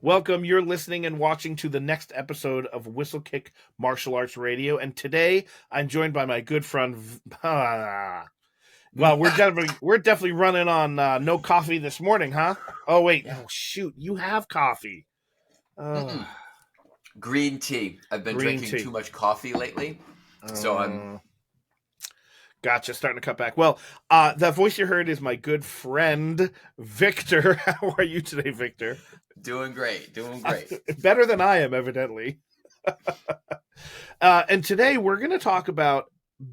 Welcome. You're listening and watching to the next episode of Whistlekick Martial Arts Radio, and today I'm joined by my good friend. Well, we're definitely running on no coffee this morning, huh? Oh wait, oh shoot, you have coffee. Green tea. I've been Green drinking tea. too much coffee lately, so I'm. Gotcha. Starting to cut back. Well, the voice you heard is my good friend Victor. How are you today, Victor? Doing great. Better than I am, evidently. And today we're going to talk about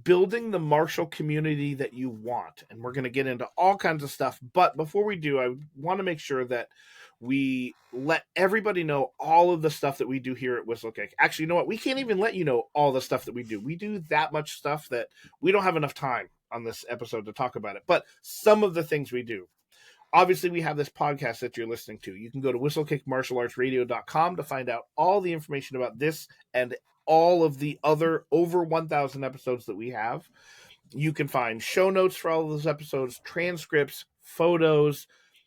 building the martial community that you want. And we're going to get into all kinds of stuff. But before we do, I want to make sure that we let everybody know all of the stuff that we do here at Whistlekick. Actually, you know what? We can't even let you know all the stuff that we do. We do that much stuff that we don't have enough time on this episode to talk about it. But some of the things we do. Obviously, we have this podcast that you're listening to. You can go to whistlekickmartialartsradio.com to find out all the information about this and all of the other over 1,000 episodes that we have. You can find show notes for all of those episodes, transcripts, photos,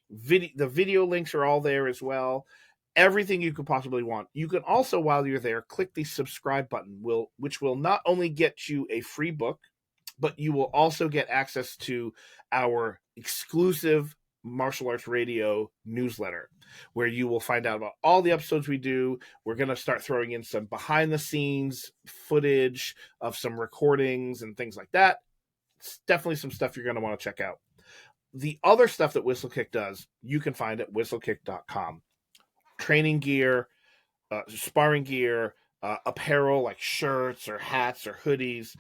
the video links are all there as well. Everything you could possibly want. You can also, while you're there, click the subscribe button, which will not only get you a free book, but you will also get access to our exclusive Martial Arts Radio newsletter, where you will find out about all the episodes we do. We're going to start throwing in some behind the scenes footage of some recordings and things like that. It's definitely some stuff you're going to want to check out. The other stuff that Whistlekick does, you can find at whistlekick.com. Training gear, sparring gear, apparel like shirts or hats or hoodies,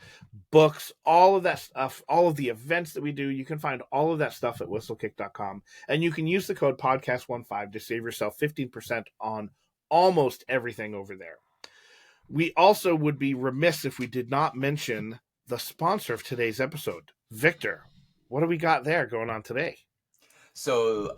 books, all of that stuff, all of the events that we do, you can find all of that stuff at whistlekick.com. And you can use the code podcast15 to save yourself 15% on almost everything over there. We also would be remiss if we did not mention the sponsor of today's episode, Victor. What do we got there going on today? So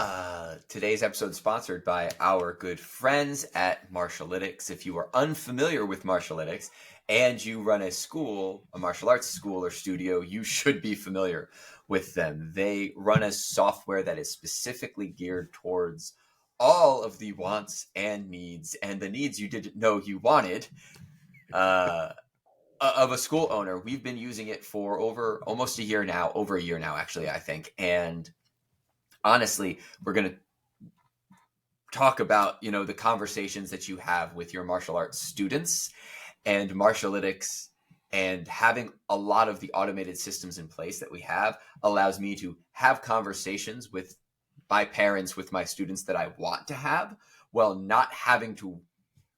today's episode is sponsored by our good friends at Martialytics. If you are unfamiliar with Martialytics and you run a school, a martial arts school or studio, you should be familiar with them. They run a software that is specifically geared towards all of the wants and needs, and the needs you didn't know you wanted, of a school owner. We've been using it for over a year now, actually, I think. And honestly, we're going to talk about, the conversations that you have with your martial arts students and Martialytics, and having a lot of the automated systems in place that we have allows me to have conversations with my parents, with my students that I want to have, while not having to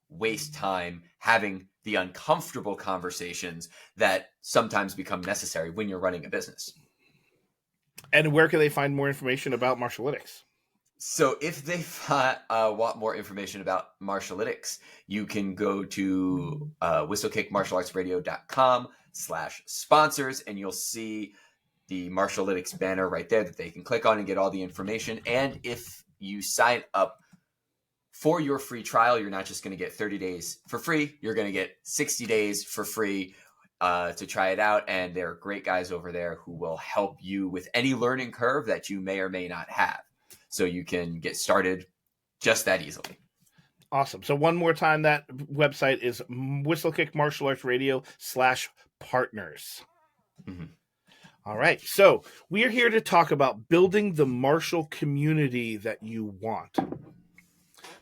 waste time having the uncomfortable conversations that sometimes become necessary when you're running a business. And where can they find more information about Martialytics? So if they want more information about Martialytics, you can go to whistlekickmartialartsradio.com/sponsors, and you'll see the Martialytics banner right there that they can click on and get all the information. And if you sign up for your free trial, you're not just going to get 30 days for free. You're going to get 60 days for free to try it out. And there are great guys over there who will help you with any learning curve that you may or may not have. So you can get started just that easily. Awesome. So one more time, that website is Whistlekick Martial Arts Radio/partners. Mm-hmm. All right. So we are here to talk about building the martial community that you want.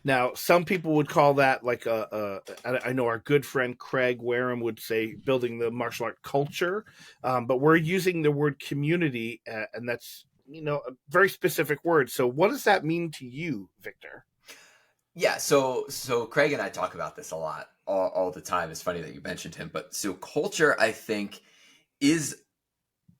Now, some people would call that like I know our good friend Craig Wareham would say building the martial art culture, but we're using the word community, and that's, a very specific word. So what does that mean to you, Victor? Yeah, so Craig and I talk about this a lot, all the time. It's funny that you mentioned him, but so culture, I think, is,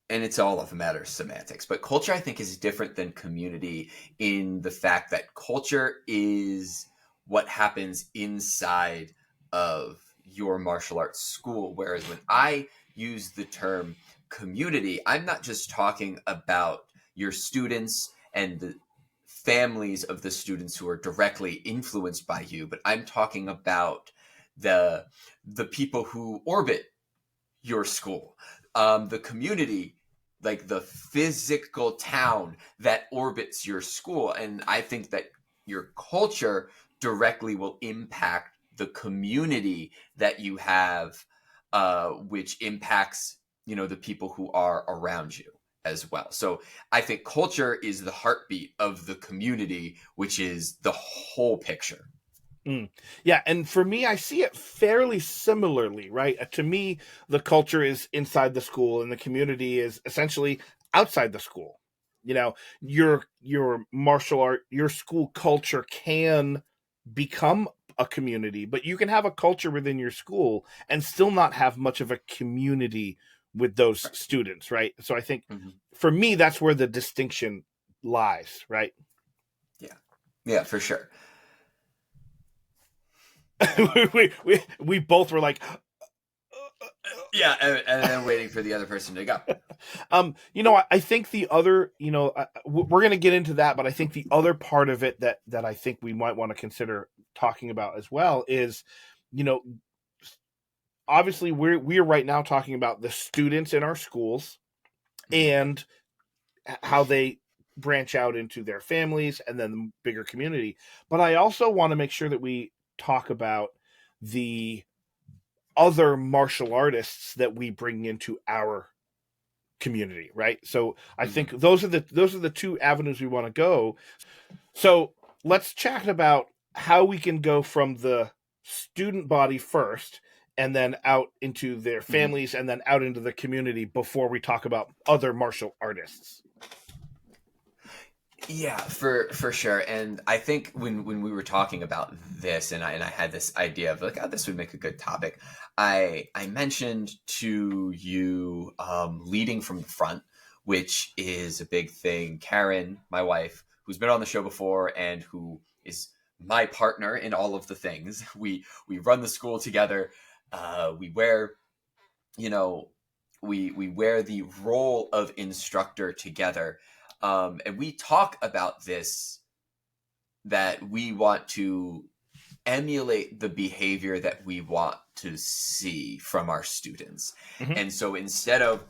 and it's all of a matter of semantics, but culture, I think, is different than community in the fact that culture is what happens inside of your martial arts school. Whereas when I use the term community, I'm not just talking about your students and the families of the students who are directly influenced by you, but I'm talking about the people who orbit your school, the community, like the physical town that orbits your school. And I think that your culture directly will impact the community that you have, which impacts, the people who are around you as well. So I think culture is the heartbeat of the community, which is the whole picture. Mm. Yeah, and for me, I see it fairly similarly, right? To me, the culture is inside the school, and the community is essentially outside the school. You know, your martial art, your school culture can become a community, but you can have a culture within your school and still not have much of a community with those Right. students, right? So I think Mm-hmm. for me, that's where the distinction lies, right? Yeah. Yeah, for sure. we both were like, Yeah, and then waiting for the other person to go. I think the other, we're going to get into that, but I think the other part of it that I think we might want to consider talking about as well is, you know, obviously we're right now talking about the students in our schools Mm-hmm. and how they branch out into their families and then the bigger community. But I also want to make sure that we talk about the other martial artists that we bring into our community, right? So I Mm-hmm. think those are the two avenues we want to go. So let's chat about how we can go from the student body first and then out into their Mm-hmm. families and then out into the community before we talk about other martial artists. Yeah, for sure. And I think when we were talking about this, and I had this idea of like, oh, this would make a good topic. I mentioned to you, leading from the front, which is a big thing. Karen, my wife, who's been on the show before and who is my partner in all of the things. We run the school together. We wear, you know, we wear the role of instructor together, and we talk about this, that we want to emulate the behavior that we want to see from our students. Mm-hmm. And so instead of,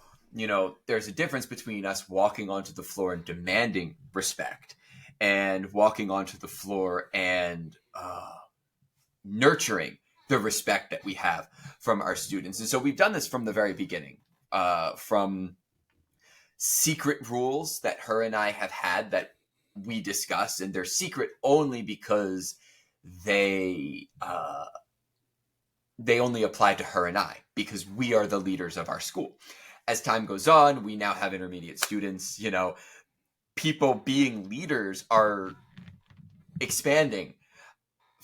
there's a difference between us walking onto the floor and demanding respect and walking onto the floor and nurturing the respect that we have from our students. And so we've done this from the very beginning, from secret rules that her and I have had that we discuss, and they're secret only because they uh, they only apply to her and I because we are the leaders of our school. As time goes on, we now have intermediate students. People being leaders are expanding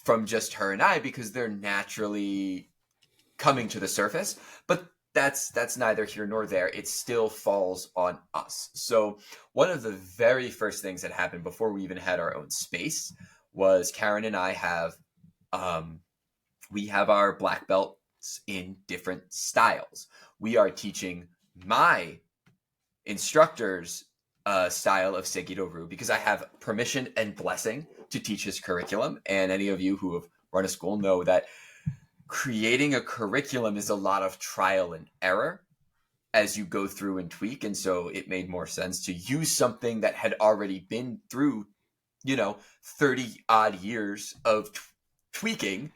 from just her and I because they're naturally coming to the surface. But that's neither here nor there. It still falls on us. So one of the very first things that happened before we even had our own space was Karen and I we have our black belts in different styles. We are teaching my instructor's style of Segido Ryu because I have permission and blessing to teach his curriculum. And any of you who have run a school know that creating a curriculum is a lot of trial and error as you go through and tweak. And so it made more sense to use something that had already been through, 30 odd years of tweaking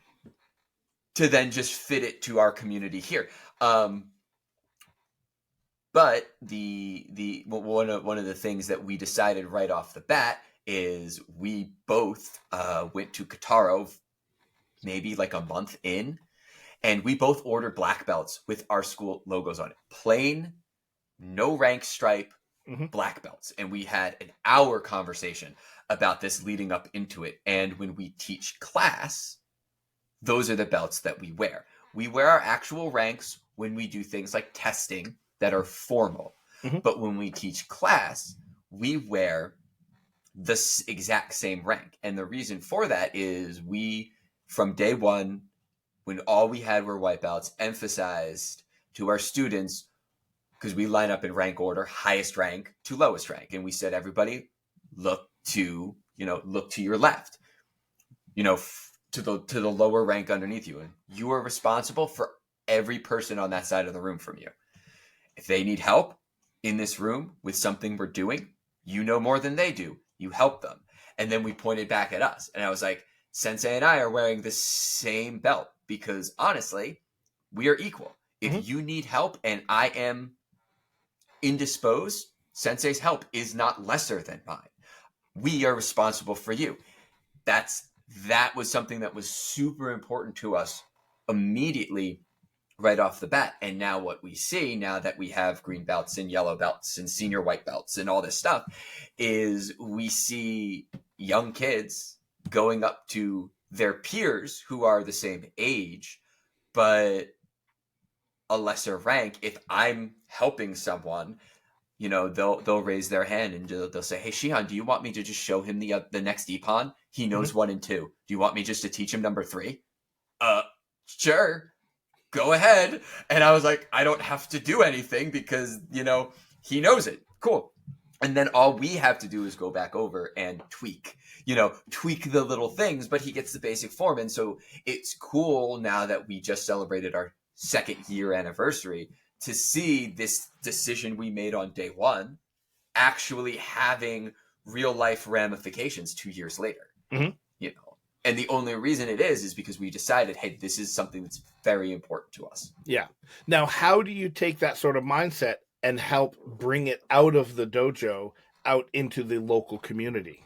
to then just fit it to our community here. But the one of the things that we decided right off the bat is we both went to Kataro maybe like a month in, and we both ordered black belts with our school logos on it, plain, no rank stripe, Mm-hmm. black belts. And we had an hour conversation about this leading up into it. And when we teach class, those are the belts that we wear. We wear our actual ranks when we do things like testing that are formal. Mm-hmm. But when we teach class, we wear the exact same rank. And the reason for that is we, from day one, when all we had were white belts, emphasized to our students, because we line up in rank order, highest rank to lowest rank. And we said, everybody look to your left, to the lower rank underneath you. And you are responsible for every person on that side of the room from you. If they need help in this room with something we're doing, you know more than they do. You help them. And then we pointed back at us. And I was like, Sensei and I are wearing the same belt because honestly, we are equal. Mhm. If you need help and I am indisposed, Sensei's help is not lesser than mine. We are responsible for you. That was something that was super important to us immediately right off the bat. And now what we see, now that we have green belts and yellow belts and senior white belts and all this stuff, is we see young kids going up to their peers who are the same age, but a lesser rank. If I'm helping someone, they'll raise their hand and they'll say, "Hey, Shihan, do you want me to just show him the next Epon? He knows Mhm. 1 and 2. Do you want me just to teach him number 3?" Uh, sure, go ahead. And I was like, I don't have to do anything because he knows it. Cool. And then all we have to do is go back over and tweak the little things, but he gets the basic form. And so it's cool now that we just celebrated our 2nd year anniversary to see this decision we made on day 1 actually having real life ramifications 2 years later. Mhm. you know and the only reason it is because we decided, hey, this is something that's very important to us. Yeah. Now, how do you take that sort of mindset and help bring it out of the dojo out into the local community?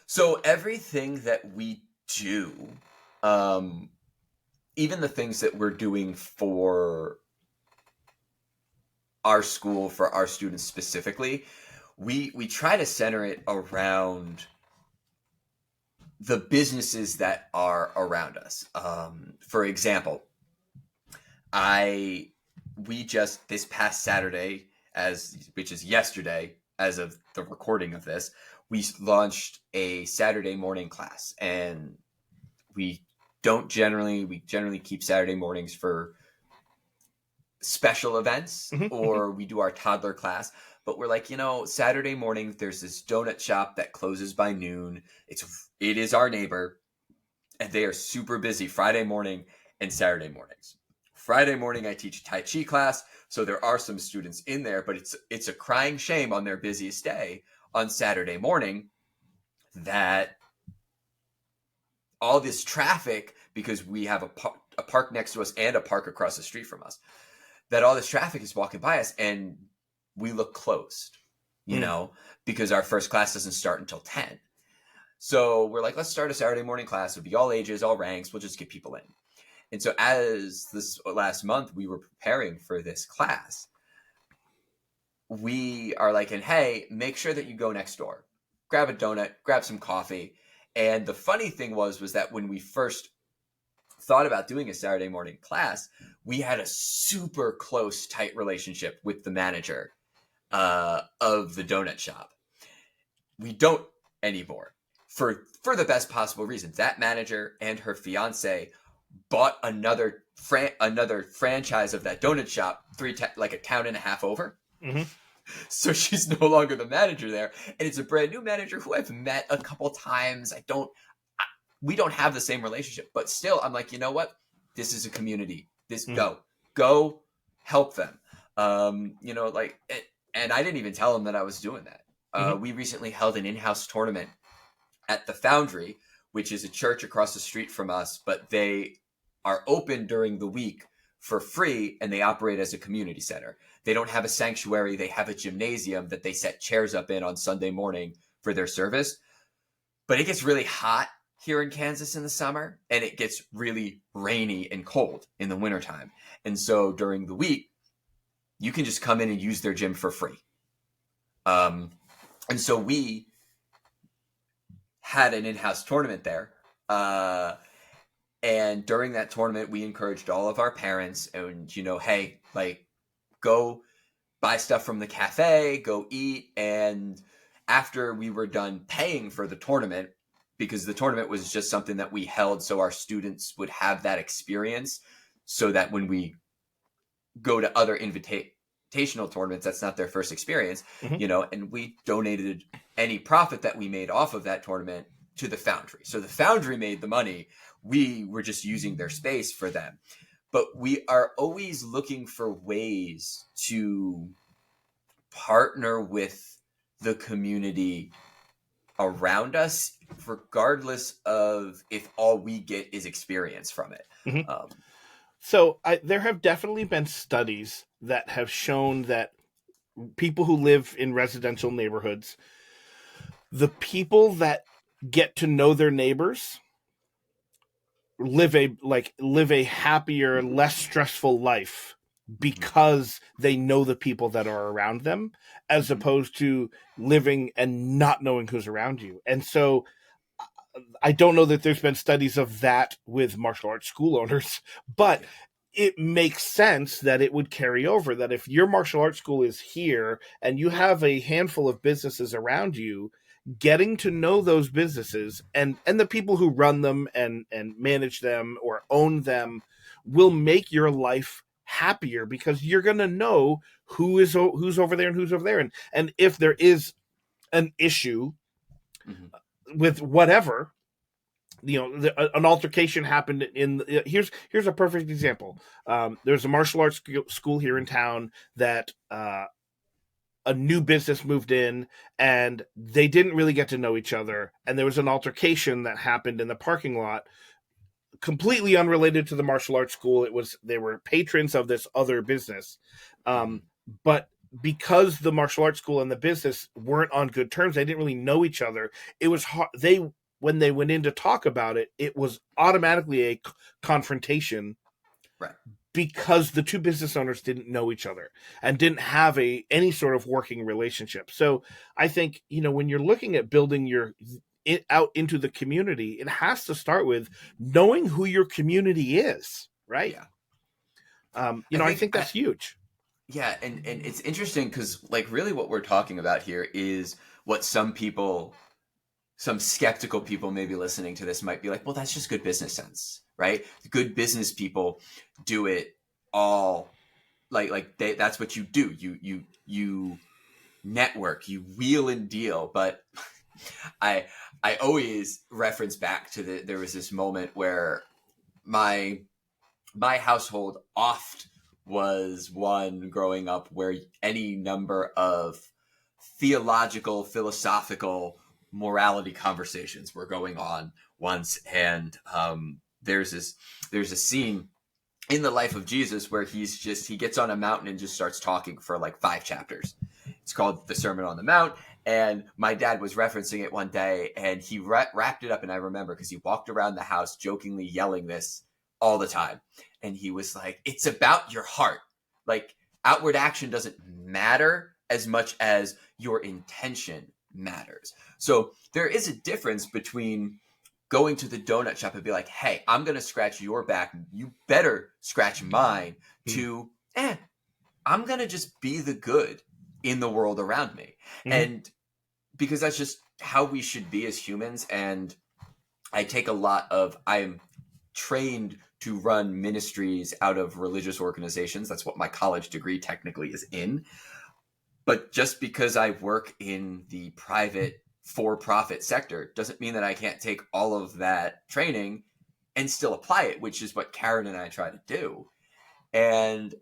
So everything that we do, um even the things that we're doing for our school, for our students specifically, we try to center it around the businesses that are around us. For example, I we just this past Saturday, which is yesterday, as of the recording of this, we launched a Saturday morning class, and we generally keep Saturday mornings for special events, Mhm. Mhm. or we do our toddler class. But we're like, Saturday morning there's this donut shop that closes by noon. It is our neighbor, and they are super busy Friday morning and Saturday mornings. Friday morning I teach Tai Chi class, so there are some students in there, but it's a crying shame on their busiest day on Saturday morning that all this traffic, because we have a park next to us and a park across the street from us, that all this traffic is walking by us and we look closed, Mm. because our first class doesn't start until 10. So we're like, let's start a Saturday morning class. It'll be all ages, all ranks. We'll just get people in. And so as this last month we were preparing for this class, we are like, and hey, make sure that you go next door, grab a donut, grab some coffee. And the funny thing was that when we first thought about doing a Saturday morning class, we had a super close, tight relationship with the manager of the donut shop. We don't anymore, for the best possible reasons. That manager and her fiance bought another franchise of that donut shop like a town and a half over. Mhm. So she's no longer the manager there, and it's a brand new manager who I've met a couple times. We don't have the same relationship, but still, I'm like, you know what? This is a community. Mm. Go help them. Like, and I didn't even tell them that I was doing that. Mhm. We recently held an in-house tournament at the Foundry, which is a church across the street from us, but they are open during the week for free, and they operate as a community center. They don't have a sanctuary. They have a gymnasium that they set chairs up in on Sunday morning for their service. But it gets really hot here in Kansas in the summer, and it gets really rainy and cold in the wintertime. And so during the week, you can just come in and use their gym for free. And so we had an in-house tournament there. And during that tournament, we encouraged all of our parents and, hey, like, go buy stuff from the cafe, go eat. And after we were done paying for the tournament, because the tournament was just something that we held so our students would have that experience, so that when we go to other invitational tournaments, that's not their first experience, Mhm. and we donated any profit that we made off of that tournament to the Foundry. So the Foundry made the money. We were just using their space for them. But we are always looking for ways to partner with the community around us, regardless of if all we get is experience from it. Mhm. Um, So there have definitely been studies that have shown that people who live in residential neighborhoods, the people that get to know their neighbors live a happier, less stressful life mhm, because they know the people that are around them, as mhm, opposed to living and not knowing who's around you. And so I don't know that there's been studies of that with martial arts school owners, but yeah. it makes sense that it would carry over. That if your martial arts school is here and you have a handful of businesses around you, getting to know those businesses and the people who run them and manage them or own them will make your life happier, because you're going to know who's over there and who's over there, and if there is an issue Mhm, with whatever, an altercation happened here's a perfect example. There's a martial arts school here in town that a new business moved in, and they didn't really get to know each other, and there was an altercation that happened in the parking lot, completely unrelated to the martial arts school. It was They were patrons of this other business, mhm. but because the martial arts school and the business weren't on good terms, they didn't really know each other. It was hard. They When they went in to talk about it, it was automatically a confrontation, Right. because the two business owners didn't know each other and didn't have a any sort of working relationship. So I think, when you're looking at building it out into the community, it has to start with knowing who your community is, right? Yeah. I I think think that's huge. yeah, and it's interesting because like really what we're talking about here is what some skeptical people maybe listening to this might be like, well, that's just good business sense, right? Good business people do it all that's what you do. You network, you wheel and deal. But I I always reference back to there was this moment where my my household oft was one growing up where any number of theological, philosophical, morality conversations were going on once, and there's a scene in the life of Jesus where he gets on a mountain and just starts talking for like 5 chapters. It's called the Sermon on the Mount, and my dad was referencing it one day, and he wrapped it up, and I remember because he walked around the house jokingly yelling this all the time, and he was like, "It's about your heart. Like outward action doesn't matter as much as your intention matters." So there is a difference between going to the donut shop and be like, "Hey, I'm gonna scratch your back. You better scratch mine." To, I'm gonna just be the good in the world around me, Mm-hmm. and because that's just how we should be as humans. And I'm trained to run ministries out of religious organizations. That's what my college degree technically is in. But just because I work in the private for-profit sector doesn't mean that I can't take all of that training and still apply it, which is what Karen and I try to do. And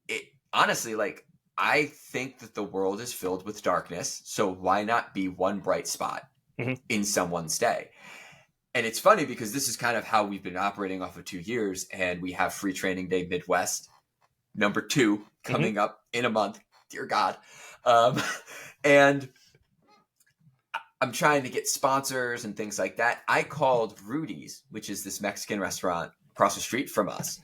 it honestly, like, I think that the world is filled with darkness, so why not be one bright spot Mm-hmm. in someone's day? And it's funny because this is kind of how we've been operating off of 2 years, and we have Free Training Day Midwest #2 Mm-hmm. coming up in a month. Dear God. Um, and I'm trying to get sponsors and things like that. I called Rudy's, which is this Mexican restaurant across the street from us.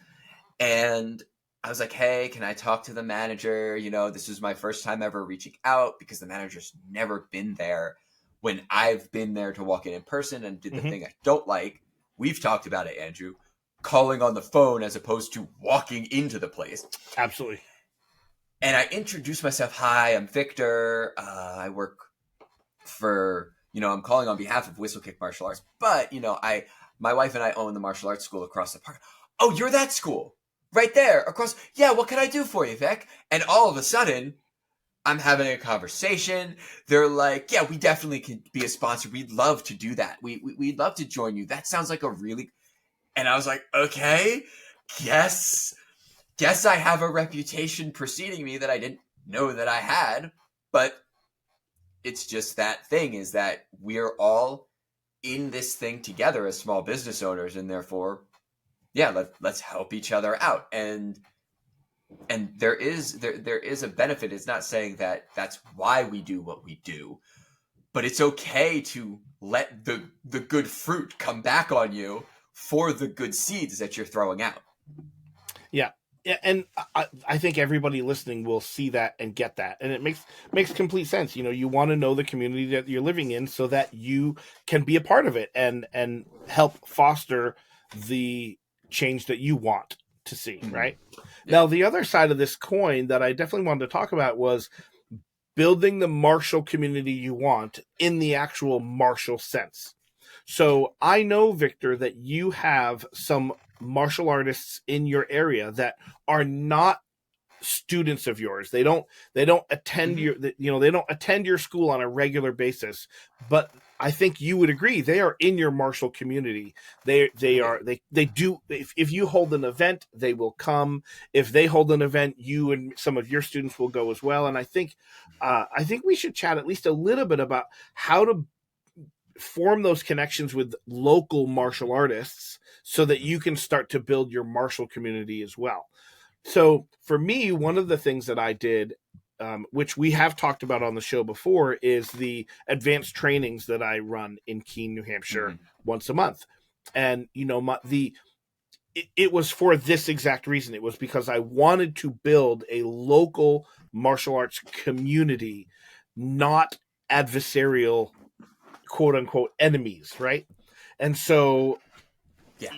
And I was like, "Hey, can I talk to the manager? This is my first time ever reaching out because the manager's never been there when I've been there to walk in person and did the Mm-hmm. thing I don't like." We've talked about it, Andrew, calling on the phone as opposed to walking into the place. Absolutely. And I introduced myself. "Hi, I'm Victor. I work for, I'm calling on behalf of Whistlekick Martial Arts, but, my wife and I own the martial arts school across the park." "Oh, you're that school right there across. Yeah, what can I do for you, Vic?" And all of a sudden, I'm having a conversation. They're like, "Yeah, we definitely can be a sponsor. We'd love to do that. We'd love to join you. That sounds like a really," and I was like, "Okay, guess I have a reputation preceding me that I didn't know that I had." But it's just that thing is that we're all in this thing together as small business owners, and therefore, yeah, let's help each other out. And there is a benefit. It's not saying that that's why we do what we do, but it's okay to let the good fruit come back on you for the good seeds that you're throwing out. Yeah. Yeah, and I think everybody listening will see that and get that, and it makes complete sense. You know, you want to know the community that you're living in so that you can be a part of it and help foster the change that you want to see. Mm-hmm. Right. Yeah. Now, the other side of this coin that I definitely wanted to talk about was building the martial community you want in the actual martial sense. So I know, Victor, that you have some martial artists in your area that are not students of yours. They don't attend your they don't attend your school on a regular basis, but I think you would agree they are in your martial community. They do, if you hold an event, they will come. If they hold an event, you and some of your students will go as well. And I think we should chat at least a little bit about how to form those connections with local martial artists so that you can start to build your martial community as well. So for me, one of the things that I did, which we have talked about on the show before, is the advanced trainings that I run in Keene, New Hampshire, once a month. And it was for this exact reason. It was because I wanted to build a local martial arts community, not adversarial, quote unquote, enemies, right? And so Yeah.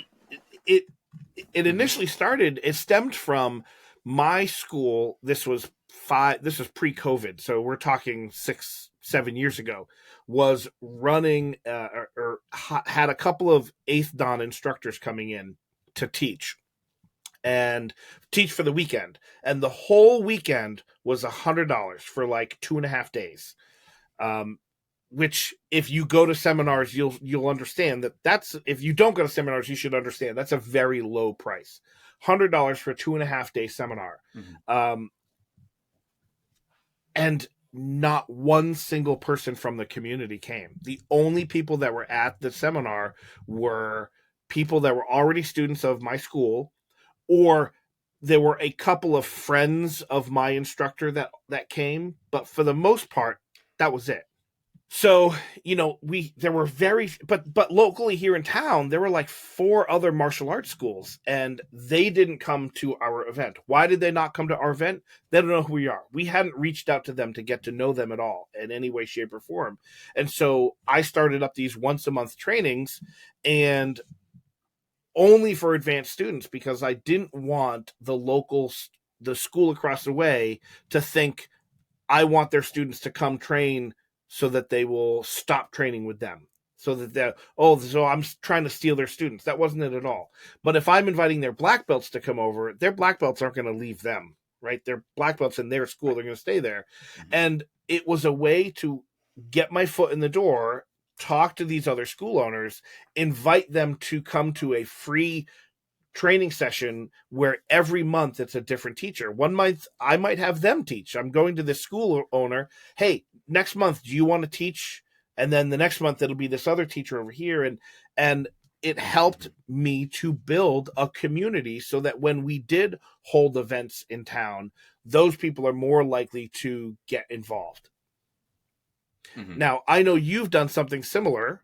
it initially started, it stemmed from my school. This was pre-COVID, so we're talking 6-7 years ago, was running had a couple of eighth dan instructors coming in to teach for the weekend, and the whole weekend was $100 for like 2.5 days. Which, if you go to seminars, you'll understand that's, if you don't go to seminars, you should understand that's a very low price. $100 for a 2.5 day seminar. And not one single person from the community came. The only people that were at the seminar were people that were already students of my school, or there were a couple of friends of my instructor that came, but for the most part, that was it. So, there were but locally here in town, there were like 4 other martial arts schools, and they didn't come to our event. Why did they not come to our event? They don't know who we are. We hadn't reached out to them to get to know them at all in any way, shape, or form. And so I started up these once a month trainings, and only for advanced students, because I didn't want the school across the way to think I want their students to come train so that they will stop training with them. So I'm trying to steal their students. That wasn't it at all. But if I'm inviting their black belts to come over, their black belts aren't going to leave them, right? They're black belts in their school. They're going to stay there. And it was a way to get my foot in the door, talk to these other school owners, invite them to come to a free training session where every month it's a different teacher. One month I might have them teach. I'm going to this school owner, hey, next month, do you want to teach? And then the next month it'll be this other teacher over here. And it helped me to build a community so that when we did hold events in town, those people are more likely to get involved. Now, I know you've done something similar.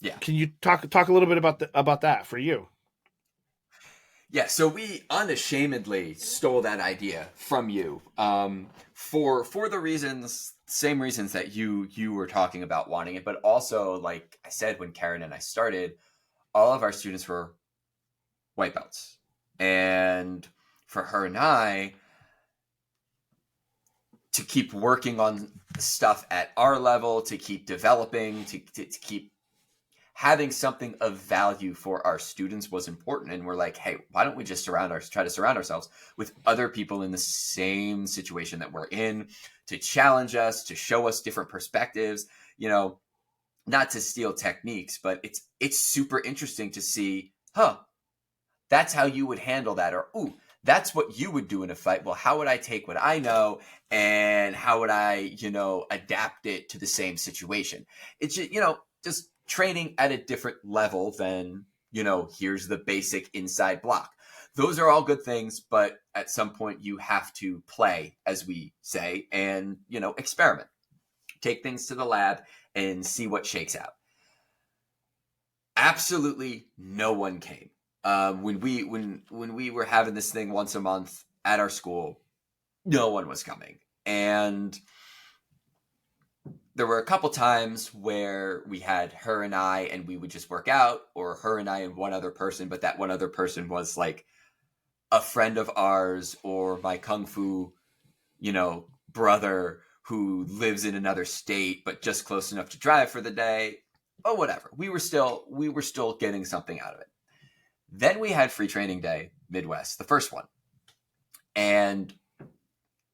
Yeah. Can you talk a little bit about that for you? Yeah, so we unashamedly stole that idea from you, for the same reasons that you were talking about wanting it, but also, like I said, when Karen and I started, all of our students were white belts, and for her and I to keep working on stuff at our level, to keep developing, to keep having something of value for our students was important. And we're like, hey, why don't we just try to surround ourselves with other people in the same situation that we're in, to challenge us, to show us different perspectives, not to steal techniques, but it's super interesting to see, that's how you would handle that. Or, ooh, that's what you would do in a fight. Well, how would I take what I know and how would I, adapt it to the same situation? It's just, just training at a different level than, here's the basic inside block. Those are all good things, but at some point you have to play, as we say, and, experiment. Take things to the lab and see what shakes out. Absolutely no one came. When we were having this thing once a month at our school, no one was coming. And there were a couple times where we had her and I, and we would just work out, or her and I and one other person, but that one other person was like a friend of ours or my kung fu, brother who lives in another state, but just close enough to drive for the day, or whatever. We were still getting something out of it. Then we had free training day, Midwest, the first one. And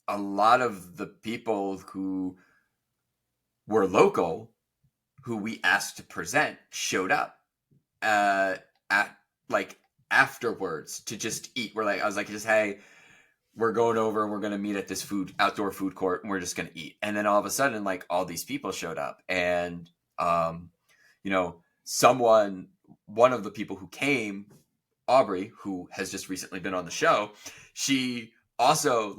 a lot of the people who were local, who we asked to present, showed up afterwards to just eat. I was like, hey, we're going over and we're going to meet at this outdoor food court and we're just going to eat. And then all of a sudden, all these people showed up and, one of the people who came, Aubrey, who has just recently been on the show, she also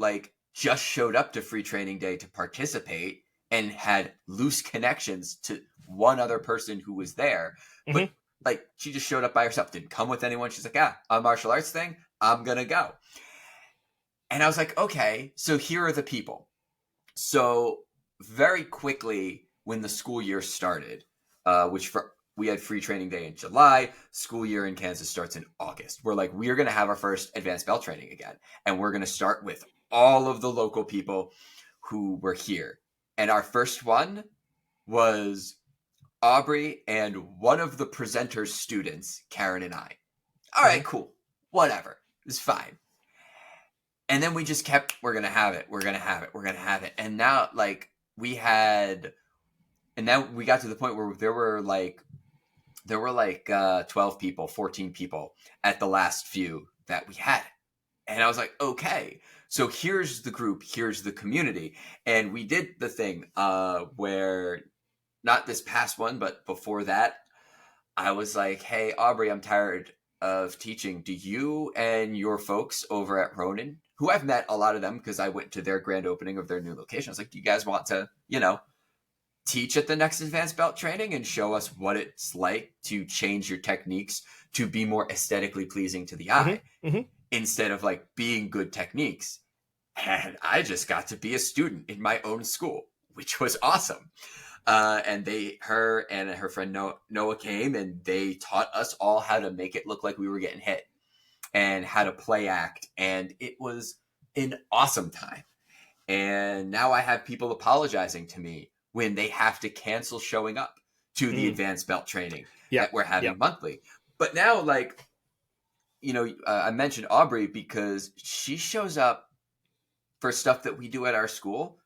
just showed up to free training day to participate and had loose connections to one other person who was there. Mm-hmm. But she just showed up by herself, didn't come with anyone. She's like, a martial arts thing, I'm going to go. And I was like, okay, so here are the people. So very quickly when the school year started, we had free training day in July. School year in Kansas starts in August. We're like, we are going to have our first advanced belt training again. And we're going to start with all of the local people who were here. And our first one was Aubrey and one of the presenter's students, Karen and I. All right, cool. Whatever. It's fine. And then we just kept, we're going to have it. We're going to have it. We're going to have it. And now and then we got to the point where there were 12 people, 14 people at the last few that we had. And I was like, okay, so here's the group, here's the community. And we did the thing where, not this past one, but before that, I was like, hey, Aubrey, I'm tired of teaching. Do you and your folks over at Ronin, who I've met a lot of them because I went to their grand opening of their new location. I was like, do you guys want to, teach at the next advanced belt training and show us what it's like to change your techniques to be more aesthetically pleasing to the eye instead of being good techniques? And I just got to be a student in my own school, which was awesome. And her and her friend Noah came and they taught us all how to make it look like we were getting hit and how to play act. And it was an awesome time. And now I have people apologizing to me when they have to cancel showing up to the advanced belt training that we're having monthly. But now, I mentioned Aubrey because she shows up for stuff that we do at our school.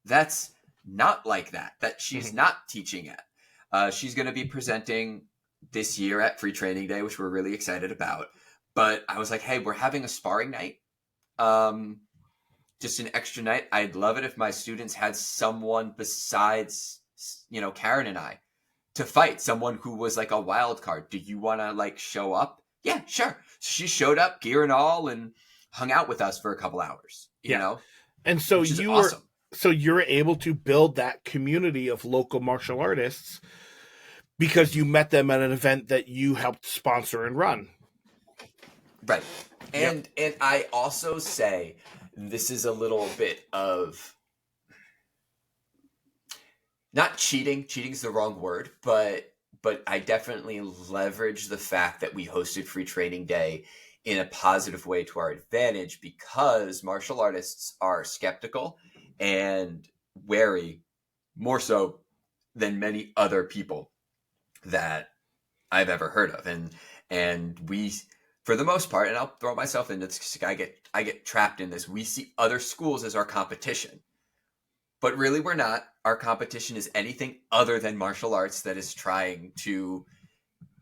That's not like that she's not teaching at. She's going to be presenting this year at Free Training Day, which we're really excited about. But I was like, hey, we're having a sparring night. Just an extra night. I'd love it if my students had someone besides, Karen and I to fight, someone who was a wild card. Do you want to show up? Yeah, sure. So she showed up, gear and all, and hung out with us for a couple hours, you know? And so awesome. So you're able to build that community of local martial artists because you met them at an event that you helped sponsor and run. Right. And I also say this is a little bit of not cheating. Cheating's the wrong word, but I definitely leverage the fact that we hosted Free Training Day in a positive way to our advantage because martial artists are skeptical and wary, more so than many other people that I've ever heard of. And we, for the most part, and I'll throw myself into this, I get trapped in this. We see other schools as our competition, but really we're not. Our competition is anything other than martial arts that is trying to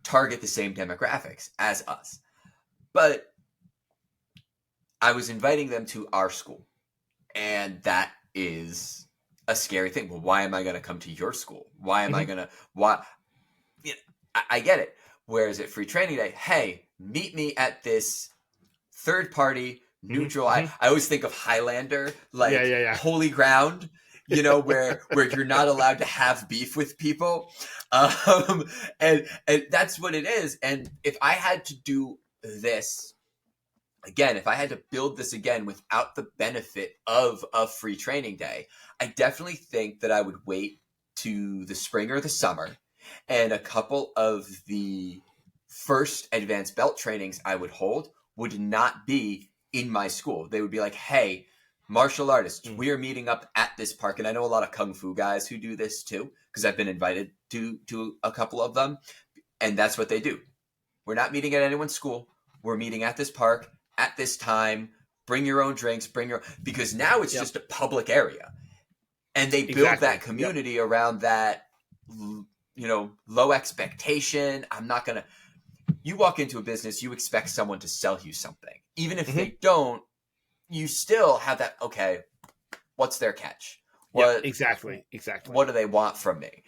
target the same demographics as us. But I was inviting them to our school. And that is a scary thing. Well, why am I going to come to your school? Why am I Mhm. going to, why? You know, I get it. Whereas at free training day, hey, meet me at this third party Mhm. neutral. I, Mhm. I always think of Highlander, Yeah, like yeah, yeah. holy ground, where you're not allowed to have beef with people. Um, and that's what it is. And if I had to do this again, if I had to build this again without the benefit of a free training day, I definitely think that I would wait to the spring or the summer. And a couple of the first advanced belt trainings I would hold would not be in my school. They would be like, hey, martial artists, Mm. we are meeting up at this park. And I know a lot of kung fu guys who do this too, because I've been invited to a couple of them. And that's what they do. We're not meeting at anyone's school. We're meeting at this park at this time. Bring your own drinks, because now it's Yep. just a public area. And they build that Exactly. Yep. community around that, low expectation. You walk into a business, you expect someone to sell you something. Even if Mhm. they don't, you still have that, okay, what's their catch? Yep. What, Exactly. Exactly. what do they want from me?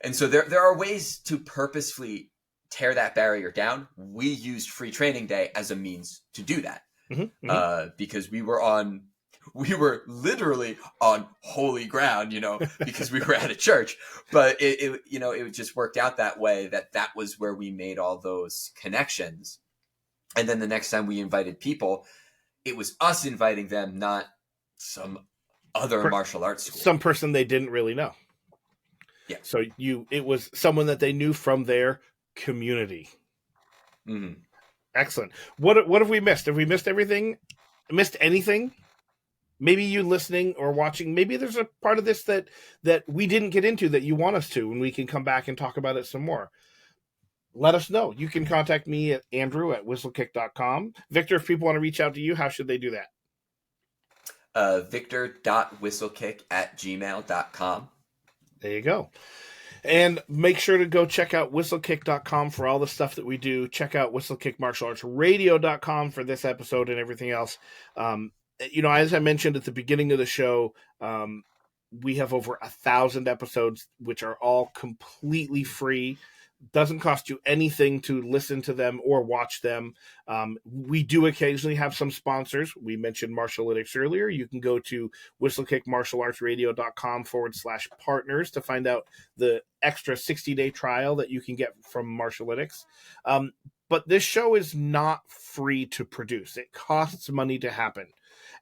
And so there are ways to purposefully tear that barrier down. We used free training day as a means to do that, Mhm. Mhm. because we were literally on holy ground, because we were at a church. But it just worked out that way, that was where we made all those connections. And then the next time we invited people, it was us inviting them, not some other Per- martial arts school. some person they didn't really know. Yeah. So it was someone that they knew from their community. Mm-hmm. Excellent. What have we missed? Have we missed everything? Missed anything? Maybe you listening or watching, maybe there's a part of this that we didn't get into that you want us to, and we can come back and talk about it some more. Let us know. You can contact me at andrew@whistlekick.com. Victor, if people want to reach out to you, how should they do that? Victor.whistlekick@gmail.com. There you go. And make sure to go check out whistlekick.com for all the stuff that we do. Check out whistlekickmartialartsradio.com for this episode and everything else. As I mentioned at the beginning of the show, we have over 1,000 episodes, which are all completely free. Doesn't cost you anything to listen to them or watch them. We do occasionally have some sponsors. We mentioned Martialytics earlier. You can go to whistlekickmartialartsradio.com/partners to find out the extra 60-day trial that you can get from Martialytics. But this show is not free to produce. It costs money to happen.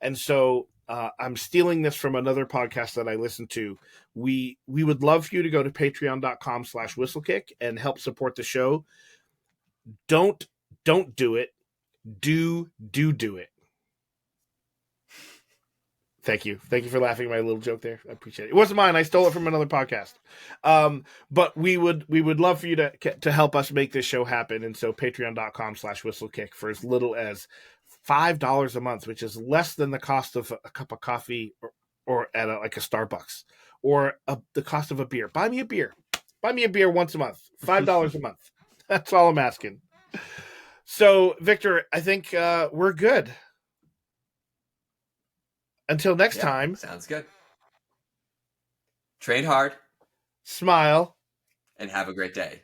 And so I'm stealing this from another podcast that I listen to. We would love for you to go to patreon.com/whistlekick and help support the show. Don't do it. Do it. Thank you. Thank you for laughing at my little joke there. I appreciate it. It wasn't mine. I stole it from another podcast. But we would love for you to help us make this show happen. And so patreon.com/whistlekick for as little as $5 a month, which is less than the cost of a cup of coffee or at like a Starbucks or the cost of a beer. Buy me a beer. Buy me a beer once a month. $5 a month. That's all I'm asking. So, Victor, I think we're good. Until next Yeah, time, sounds good. Train hard smile. and have a great day.